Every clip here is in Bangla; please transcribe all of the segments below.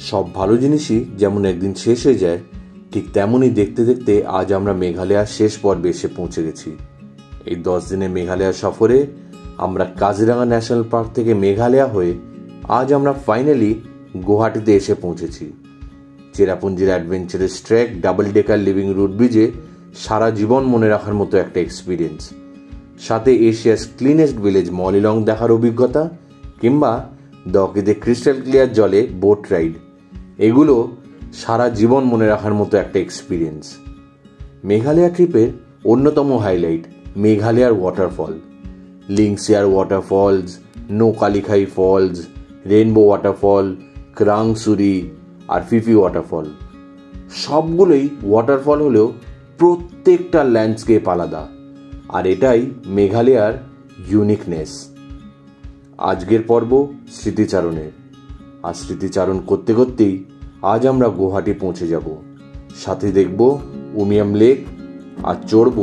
সব ভালো জিনিসই যেমন একদিন শেষ হয়ে যায়, ঠিক তেমনই দেখতে দেখতে আজ আমরা মেঘালয়ার শেষ পর্বে এসে পৌঁছে গেছি। এই 10 দিনের মেঘালয়া সফরে আমরা কাজিরাঙা ন্যাশনাল পার্ক থেকে মেঘালয়া হয়ে আজ আমরা ফাইনালি গুয়াহাটিতে এসে পৌঁছেছি। চেরাপুঞ্জির adventurous trek, double decker living root ব্রিজে সারা জীবন মনে রাখার মতো একটা এক্সপিরিয়েন্স, সাথে এশিয়াস ক্লিনেস্ট ভিলেজ মলিলং দেখার অভিজ্ঞতা, কিংবা দকিতে ক্রিস্টাল ক্লিয়ার জলে বোট রাইড, এগুলো সারা জীবন মনে রাখার মতো একটা এক্সপিরিয়েন্স। মেঘালয়া ট্রিপের অন্যতম হাইলাইট মেঘালয়ার ওয়াটারফল, লিংসিয়ার waterfalls, Nohkalikai falls, rainbow waterfall, Krangsuri আর ফিফি ওয়াটারফল। সবগুলোই ওয়াটারফল হলেও প্রত্যেকটা ল্যান্ডস্কেপ আলাদা, আর এটাই মেঘালয়ার ইউনিকনেস। আজকের পর্ব স্মৃতিচারণের, আর স্মৃতিচারণ করতে করতেই আজ আমরা গুয়াহাটি পৌঁছে যাব। সাথে দেখব উমিয়াম লেক আর চড়ব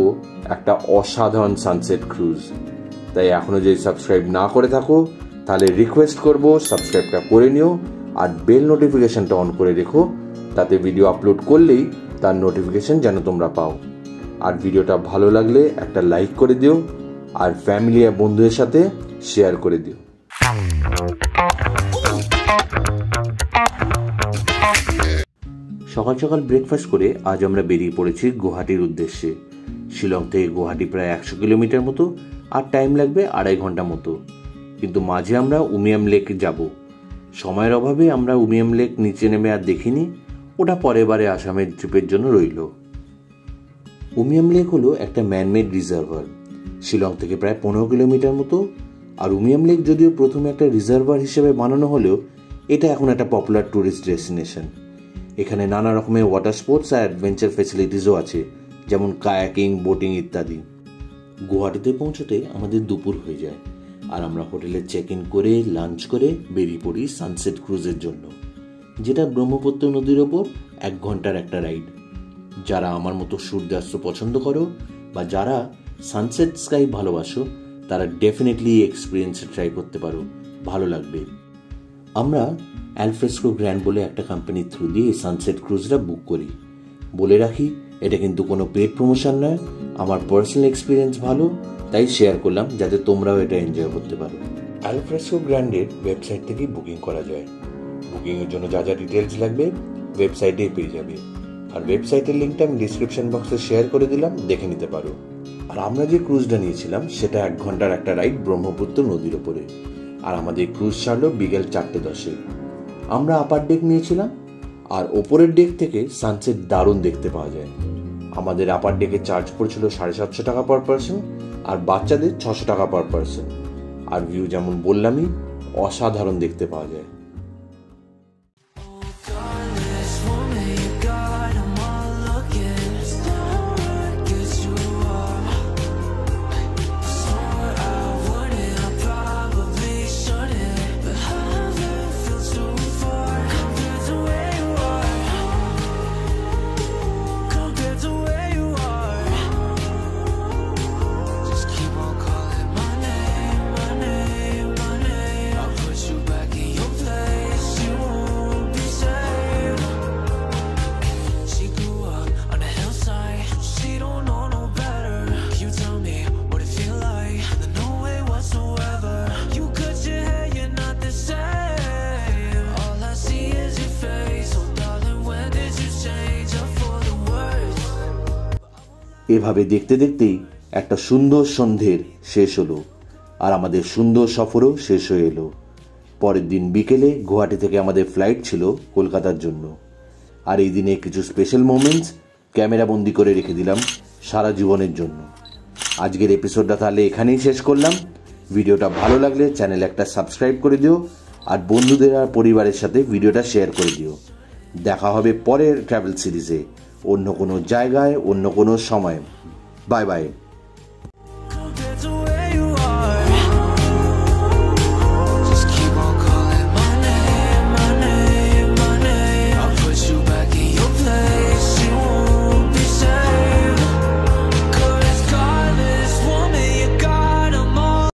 একটা অসাধারণ সানসেট ক্রুজ। তাই এখনো যদি সাবস্ক্রাইব না করে থাকো তাহলে রিকোয়েস্ট করব সাবস্ক্রাইবটা করে নিও আর বেল নোটিফিকেশনটা অন করে রেখো, তাতে ভিডিও আপলোড করলেই তার নোটিফিকেশন যেন তোমরা পাও। আর ভিডিওটা ভালো লাগলে একটা লাইক করে দিও আর ফ্যামিলি আর বন্ধুদের সাথে শেয়ার করে দিও। সকাল সকাল ব্রেকফাস্ট করে আজ আমরা বেরিয়ে পড়েছি গুয়াহাটির উদ্দেশ্যে। শিলং থেকে গুয়াহাটি প্রায় 100 কিলোমিটার মতো, আর টাইম লাগবে 2.5 ঘন্টা মতো। কিন্তু মাঝে আমরা উমিয়াম লেক যাব। সময়ের অভাবে আমরা উমিয়াম লেক নিচে নেমে আর দেখিনি, ওটা পরের বারে আসামের ট্রিপের জন্য রইল। উমিয়াম লেক হলো একটা ম্যানমেড রিজার্ভার, শিলং থেকে প্রায় 15 কিলোমিটার মতো। আর উমিয়াম লেক যদিও প্রথমে একটা রিজার্ভার হিসেবে বানানো হলেও এটা এখন একটা পপুলার ট্যুরিস্ট ডেস্টিনেশন। এখানে নানা রকমের ওয়াটার স্পোর্টস আর অ্যাডভেঞ্চার ফ্যাসিলিটিসও আছে, যেমন কায়াকিং, বোটিং ইত্যাদি। গুয়াহাটিতে পৌঁছতে আমাদের দুপুর হয়ে যায়, আর আমরা হোটেলে চেক ইন করে লাঞ্চ করে বেরিয়ে পড়ি সানসেট ক্রুজের জন্য, যেটা ব্রহ্মপুত্র নদীর ওপর 1 ঘন্টার একটা রাইড। যারা আমার মতো সূর্যাস্ত পছন্দ করো বা যারা সানসেট স্কাই ভালোবাসো, তারা ডেফিনেটলি এই এক্সপিরিয়েন্স ট্রাই করতে পারো, ভালো লাগবে। আমরা অ্যালফ্রেস্কো গ্র্যান্ড বলে একটা কোম্পানির থ্রু দিয়ে এই সানসেট ক্রুজটা বুক করি। বলে রাখি, এটা কিন্তু কোনো পেড প্রমোশন নয়, আমার পার্সোনাল এক্সপিরিয়েন্স ভালো তাই শেয়ার করলাম, যাতে তোমরাও এটা এনজয় করতে পারো। অ্যালফ্রেস্কো গ্র্যান্ডের ওয়েবসাইট থেকেই বুকিং করা যায়। বুকিংয়ের জন্য যা যা ডিটেলস লাগবে ওয়েবসাইটেই পেয়ে যাবে, আর ওয়েবসাইটের লিঙ্কটা আমি ডিসক্রিপশন বক্সে শেয়ার করে দিলাম, দেখে নিতে পারো। আর আমরা যে ক্রুজটা নিয়েছিলাম সেটা 1 ঘন্টার একটা রাইড ব্রহ্মপুত্র নদীর ওপরে, আর আমাদের ক্রুজ ছাড়লো বিকেল 4:10-এ। আমরা আপার ডেক নিয়েছিলাম, আর ওপরের ডেক থেকে সানসেট দারুণ দেখতে পাওয়া যায়। আমাদের আপার ডেকে চার্জ পড়েছিল 750 টাকা পার পার্সন, আর বাচ্চাদের 600 টাকা পার পার্সন। আর ভিউ যেমন বললামই, অসাধারণ দেখতে পাওয়া যায়। এভাবে দেখতে দেখতেই একটা সুন্দর সন্ধ্যের শেষ হলো, আর আমাদের সুন্দর সফরও শেষ হয়ে এলো। পরের দিন বিকেলে গুয়াহাটি থেকে আমাদের ফ্লাইট ছিল কলকাতার জন্য। আর এই দিনে কিছু স্পেশাল মোমেন্টস ক্যামেরা বন্দি করে রেখে দিলাম সারা জীবনের জন্য। আজকের এপিসোডটা তাহলে এখানেই শেষ করলাম। ভিডিওটা ভালো লাগলে চ্যানেলে একটা সাবস্ক্রাইব করে দিও, আর বন্ধুদের আর পরিবারের সাথে ভিডিওটা শেয়ার করে দিও। দেখা হবে পরের ট্রাভেল সিরিজে, অন্য কোনো জায়গায়, অন্য কোনো সময়। Bye bye.